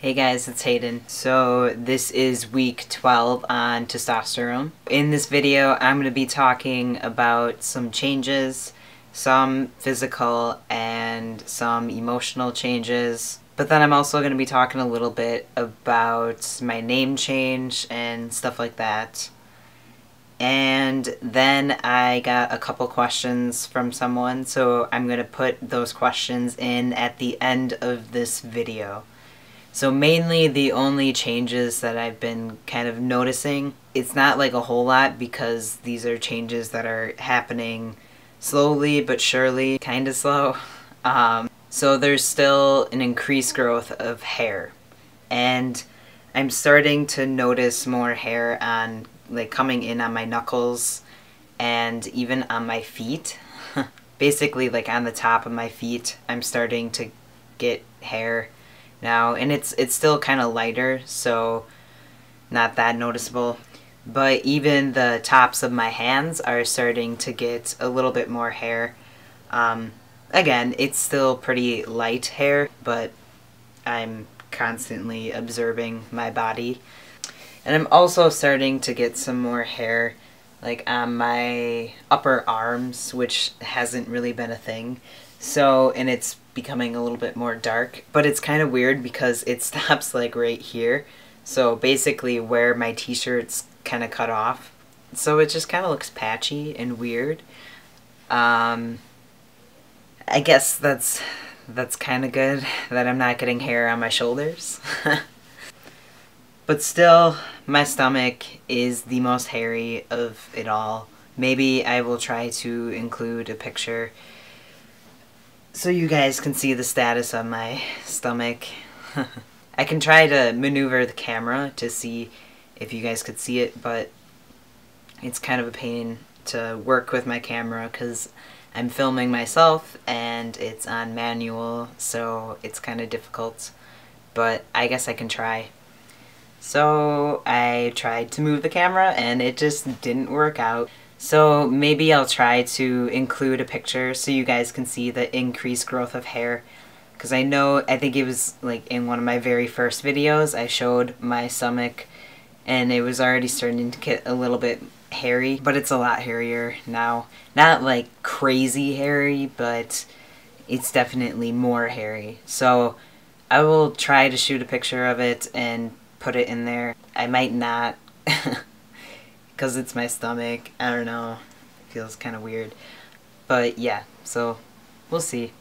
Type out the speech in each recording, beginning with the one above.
Hey guys, it's Hayden. So this is week 12 on testosterone. In this video, I'm going to be talking about some changes, some physical and some emotional changes. But then I'm also going to be talking a little bit about my name change and stuff like that. And then I got a couple questions from someone, so I'm going to put those questions in at the end of this video. So mainly the only changes that I've been kind of noticing, it's not like a whole lot because these are changes that are happening slowly but surely, kind of slow. So there's still an increased growth of hair. And I'm starting to notice more hair on, like, coming in on my knuckles and even on my feet. Basically, like, on the top of my feet, I'm starting to get hair now, and it's still kind of lighter, so not that noticeable. But even the tops of my hands are starting to get a little bit more hair. Again, it's still pretty light hair, but I'm constantly observing my body. And I'm also starting to get some more hair, like on my upper arms, which hasn't really been a thing. So, and it's becoming a little bit more dark, but it's kind of weird because it stops like right here. So basically where my t-shirt's kind of cut off. So it just kind of looks patchy and weird. I guess that's kind of good that I'm not getting hair on my shoulders. But still, my stomach is the most hairy of it all. Maybe I will try to include a picture so you guys can see the status of my stomach. I can try to maneuver the camera to see if you guys could see it, but it's kind of a pain to work with my camera because I'm filming myself and it's on manual, so it's kind of difficult, but I guess I can try. So I tried to move the camera and it just didn't work out. So maybe I'll try to include a picture so you guys can see the increased growth of hair. Because I think it was like in one of my very first videos, I showed my stomach and it was already starting to get a little bit hairy, but it's a lot hairier now. Not like crazy hairy, but it's definitely more hairy. So I will try to shoot a picture of it and put it in there. I might not because it's my stomach. I don't know. It feels kind of weird. But yeah, so we'll see.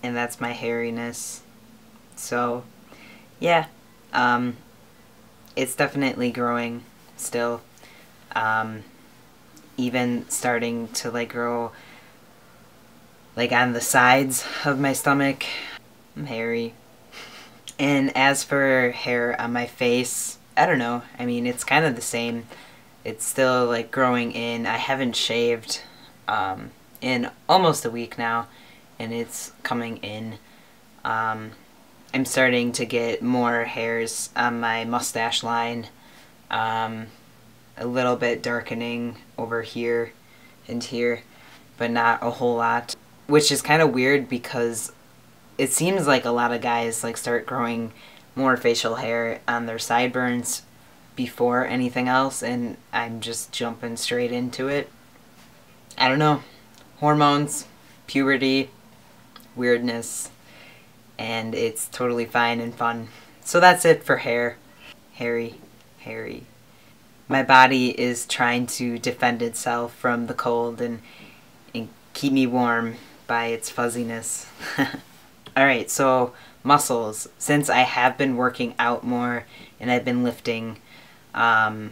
And that's my hairiness. So yeah, it's definitely growing still. Even starting to like grow like on the sides of my stomach. I'm hairy. And as for hair on my face, I don't know. I mean, it's kind of the same. It's still like growing in. I haven't shaved in almost a week now, and it's coming in. I'm starting to get more hairs on my mustache line. A little bit darkening over here and here, but not a whole lot. Which is kind of weird because it seems like a lot of guys like start growing more facial hair on their sideburns before anything else, and I'm just jumping straight into it. I don't know. Hormones, puberty, weirdness, and it's totally fine and fun. So that's it for hair. Hairy. My body is trying to defend itself from the cold and keep me warm by its fuzziness. Alright, so muscles. Since I have been working out more and I've been lifting, my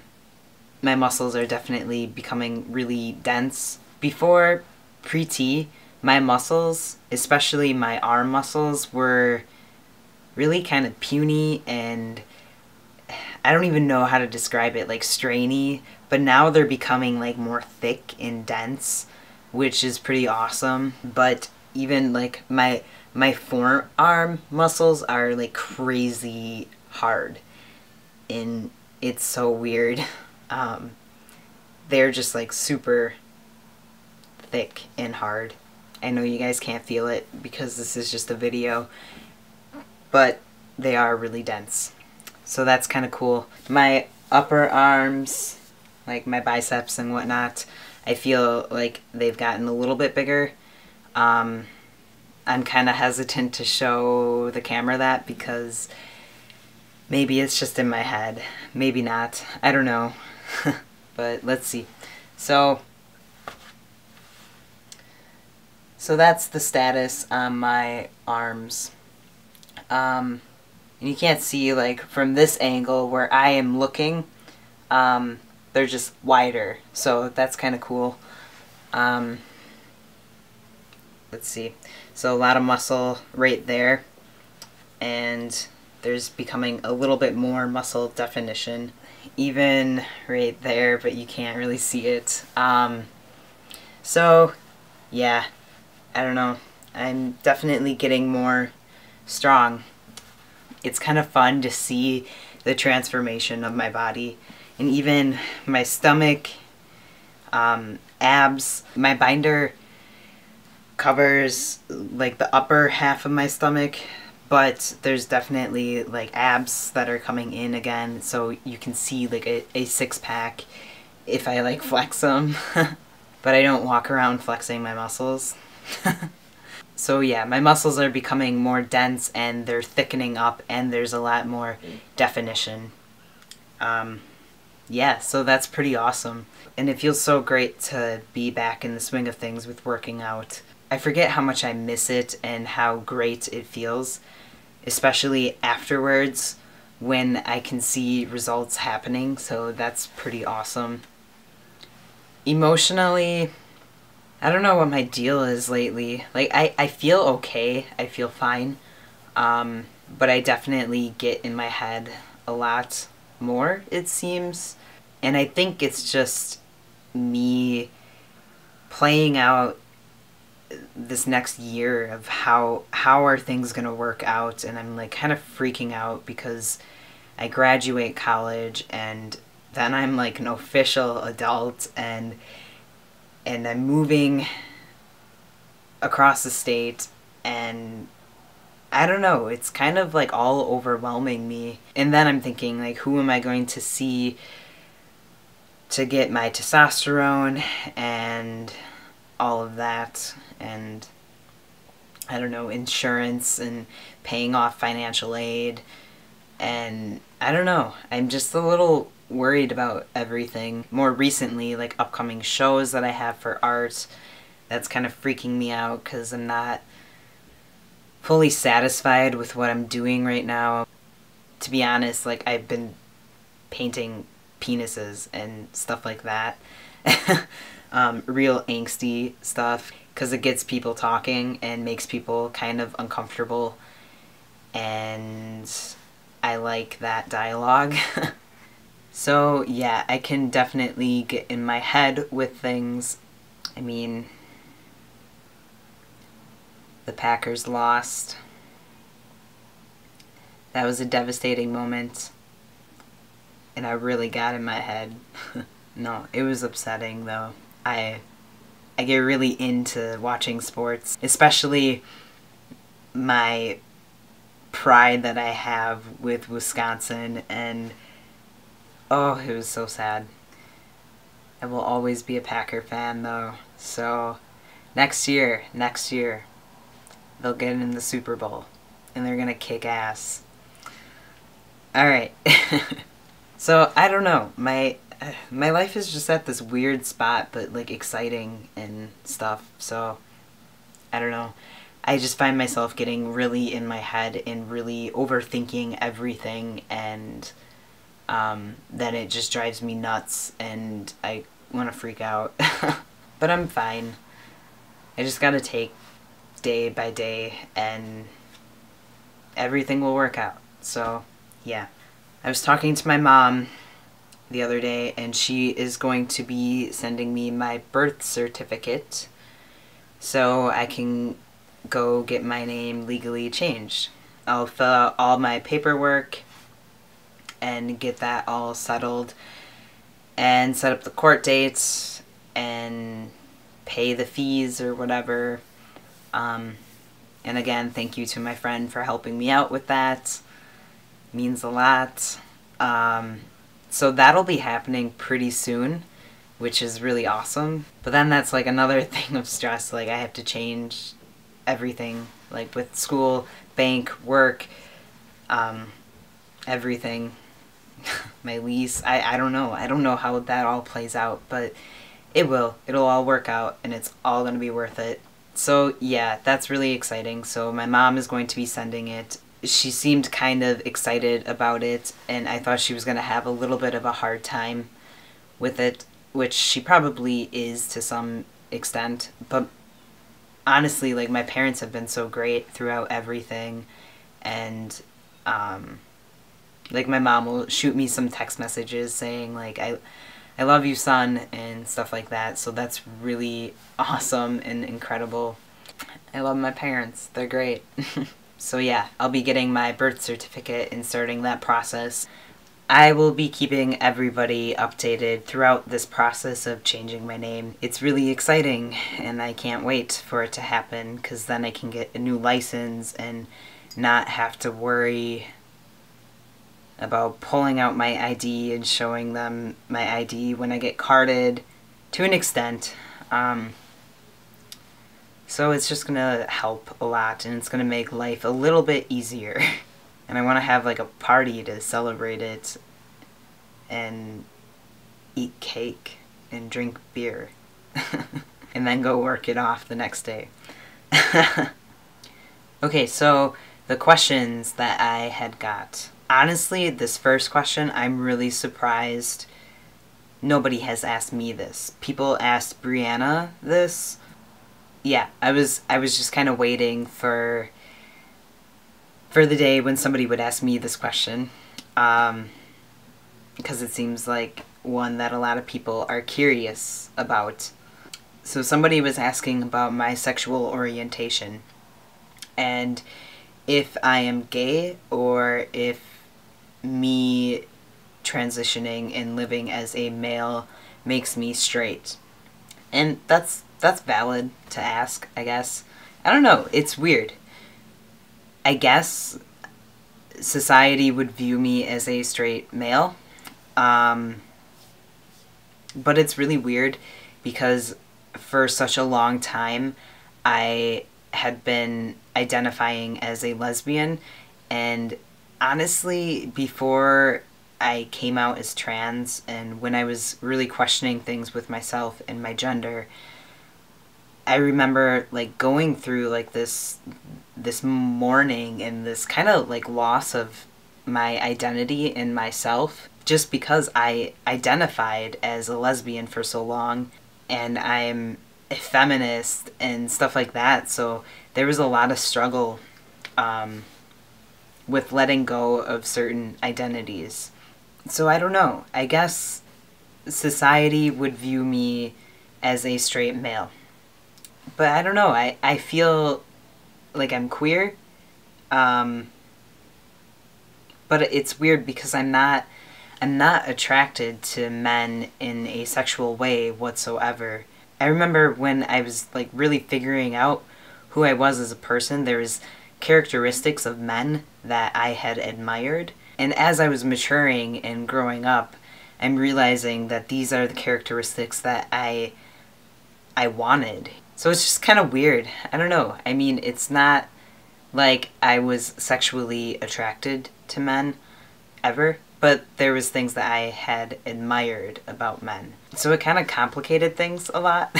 muscles are definitely becoming really dense. Before pre-T, my muscles, especially my arm muscles, were really kind of puny and I don't even know how to describe it, like strainy, but now they're becoming like more thick and dense, which is pretty awesome. But even like my forearm muscles are like crazy hard and it's so weird. They're just like super thick and hard. I know you guys can't feel it because this is just a video, but they are really dense. So that's kind of cool. My upper arms, like my biceps and whatnot, I feel like they've gotten a little bit bigger. I'm kind of hesitant to show the camera that because maybe it's just in my head. Maybe not. I don't know. But let's see. So that's the status on my arms. And you can't see, like, from this angle where I am looking, they're just wider. So that's kind of cool. Let's see. So a lot of muscle right there. And there's becoming a little bit more muscle definition. Even right there, but you can't really see it. So, yeah. I don't know. I'm definitely getting more strong. It's kind of fun to see the transformation of my body. And even my stomach, abs. My binder covers like the upper half of my stomach, but there's definitely like abs that are coming in again. So you can see like a six-pack if I like flex them. But I don't walk around flexing my muscles. So yeah, my muscles are becoming more dense and they're thickening up and there's a lot more definition. Yeah, so that's pretty awesome. And it feels so great to be back in the swing of things with working out. I forget how much I miss it and how great it feels, especially afterwards when I can see results happening, so that's pretty awesome. Emotionally, I don't know what my deal is lately. Like, I feel okay. I feel fine. But I definitely get in my head a lot more, it seems. And I think it's just me playing out this next year of how are things going to work out. And I'm like kind of freaking out because I graduate college and then I'm like an official adult and I'm moving across the state, and I don't know, it's kind of like all overwhelming me. And then I'm thinking, like, who am I going to see to get my testosterone and all of that, and I don't know, insurance and paying off financial aid, and I don't know, I'm just a little worried about everything. More recently, like upcoming shows that I have for art, that's kind of freaking me out because I'm not fully satisfied with what I'm doing right now. To be honest, like, I've been painting penises and stuff like that. Real angsty stuff because it gets people talking and makes people kind of uncomfortable, and I like that dialogue. So yeah, I can definitely get in my head with things. I mean, the Packers lost. That was a devastating moment. And I really got in my head. No, it was upsetting though. I get really into watching sports, especially my pride that I have with Wisconsin, and oh, it was so sad. I will always be a Packer fan though. So next year, they'll get in the Super Bowl and they're gonna kick ass. Alright. So I don't know. My life is just at this weird spot, but like exciting and stuff. So I don't know. I just find myself getting really in my head and really overthinking everything, and then it just drives me nuts and I want to freak out. But I'm fine. I just gotta take day by day and everything will work out. So yeah. I was talking to my mom the other day and she is going to be sending me my birth certificate so I can go get my name legally changed. I'll fill out all my paperwork and get that all settled and set up the court dates and pay the fees or whatever, And again, thank you to my friend for helping me out with that. Means a lot. So that'll be happening pretty soon, which is really awesome. But then that's like another thing of stress. Like I have to change everything, like with school, bank, work, everything. My lease. I don't know. I don't know how that all plays out, but it will. It'll all work out, and it's all going to be worth it. So yeah, that's really exciting. So my mom is going to be sending it. She seemed kind of excited about it, and I thought she was going to have a little bit of a hard time with it, which she probably is to some extent. But honestly, like, my parents have been so great throughout everything, and like, my mom will shoot me some text messages saying, like, I love you, son, and stuff like that. So that's really awesome and incredible. I love my parents. They're great. So yeah, I'll be getting my birth certificate and starting that process. I will be keeping everybody updated throughout this process of changing my name. It's really exciting, and I can't wait for it to happen, because then I can get a new license and not have to worry about pulling out my ID and showing them my ID when I get carded, to an extent. So it's just gonna help a lot, and it's gonna make life a little bit easier. And I want to have like a party to celebrate it, and eat cake and drink beer and then go work it off the next day. Okay, so the questions that I had got. Honestly, this first question, I'm really surprised nobody has asked me this. People asked Brianna this. Yeah, I was just kind of waiting for the day when somebody would ask me this question, because it seems like one that a lot of people are curious about. So somebody was asking about my sexual orientation, and if I am gay, or if me transitioning and living as a male makes me straight. And that's valid to ask, I guess. I don't know, it's weird. I guess society would view me as a straight male, but it's really weird because for such a long time I had been identifying as a lesbian, and honestly, before I came out as trans, and when I was really questioning things with myself and my gender, I remember like going through like this mourning and this kind of like loss of my identity in myself, just because I identified as a lesbian for so long, and I'm a feminist and stuff like that. So there was a lot of struggle with letting go of certain identities. So I don't know, I guess society would view me as a straight male. But I don't know, I feel like I'm queer, but it's weird because I'm not attracted to men in a sexual way whatsoever. I remember when I was like really figuring out who I was as a person, there was characteristics of men that I had admired, and as I was maturing and growing up, I'm realizing that these are the characteristics that I wanted. So it's just kind of weird. I don't know. I mean, it's not like I was sexually attracted to men ever, but there was things that I had admired about men. So it kind of complicated things a lot,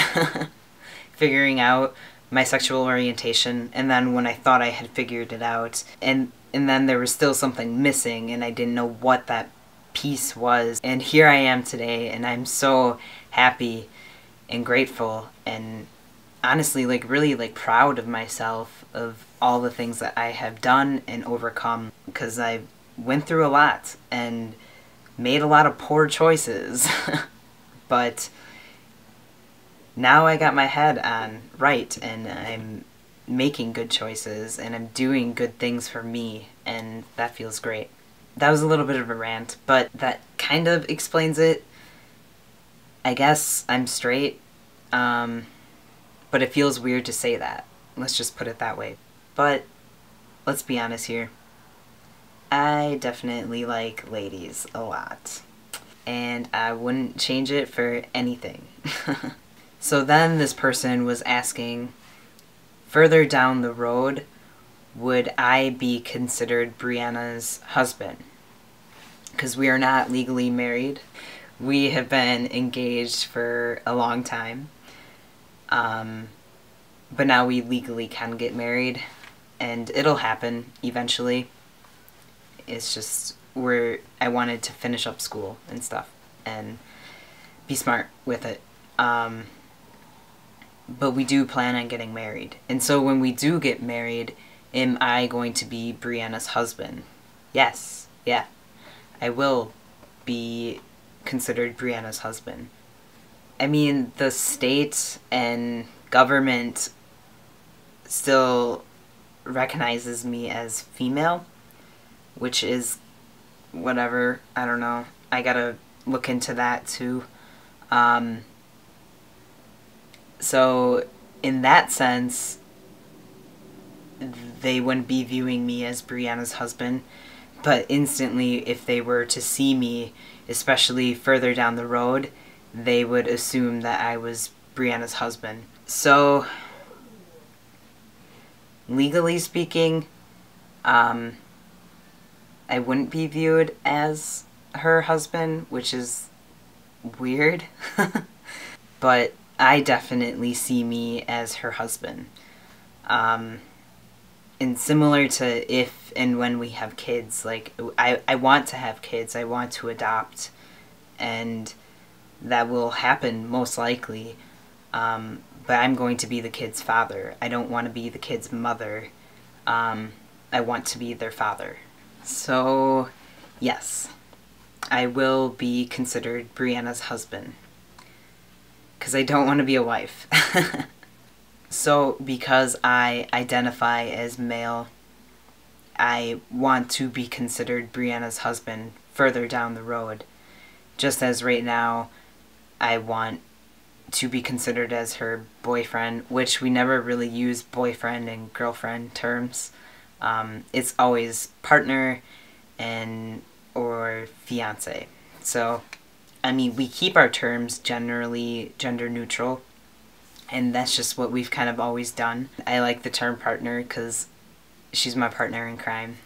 figuring out my sexual orientation, and then when I thought I had figured it out, and then there was still something missing, and I didn't know what that piece was. And here I am today, and I'm so happy and grateful, and honestly, like, really, like, proud of myself, of all the things that I have done and overcome, because I went through a lot and made a lot of poor choices. But now I got my head on right, and I'm making good choices, and I'm doing good things for me, and that feels great. That was a little bit of a rant, but that kind of explains it. I guess I'm straight, but it feels weird to say that. Let's just put it that way. But let's be honest here. I definitely like ladies a lot. And I wouldn't change it for anything. So then this person was asking, further down the road, would I be considered Brianna's husband? Because we are not legally married. We have been engaged for a long time. But now we legally can get married. And it'll happen eventually. It's just I wanted to finish up school and stuff. And be smart with it. But we do plan on getting married. And so when we do get married, am I going to be Brianna's husband? Yes. Yeah. I will be considered Brianna's husband. I mean, the state and government still recognizes me as female, which is whatever. I don't know. I gotta look into that too. So in that sense, they wouldn't be viewing me as Brianna's husband, but instantly if they were to see me, especially further down the road, they would assume that I was Brianna's husband. So legally speaking, I wouldn't be viewed as her husband, which is weird. But I definitely see me as her husband. And similar to if and when we have kids, like, I want to have kids, I want to adopt, and that will happen most likely. But I'm going to be the kid's father. I don't want to be the kid's mother. I want to be their father. So, yes, I will be considered Brianna's husband. Because I don't want to be a wife. So, because I identify as male, I want to be considered Brianna's husband further down the road. Just as right now, I want to be considered as her boyfriend, which we never really use boyfriend and girlfriend terms. It's always partner and or fiance. So, I mean, we keep our terms generally gender neutral, and that's just what we've kind of always done. I like the term partner because she's my partner in crime.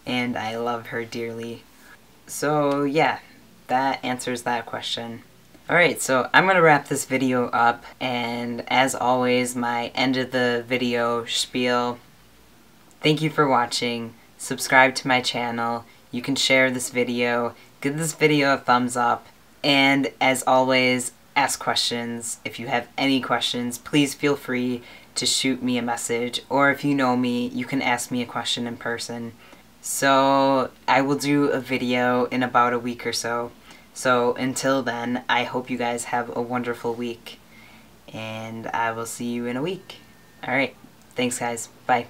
And I love her dearly. So yeah, that answers that question. Alright, so I'm going to wrap this video up, and as always, my end of the video spiel. Thank you for watching. Subscribe to my channel. You can share this video. Give this video a thumbs up. And as always, ask questions. If you have any questions, please feel free to shoot me a message. Or if you know me, you can ask me a question in person. So I will do a video in about a week or so. So until then, I hope you guys have a wonderful week. And I will see you in a week. Alright, thanks guys. Bye.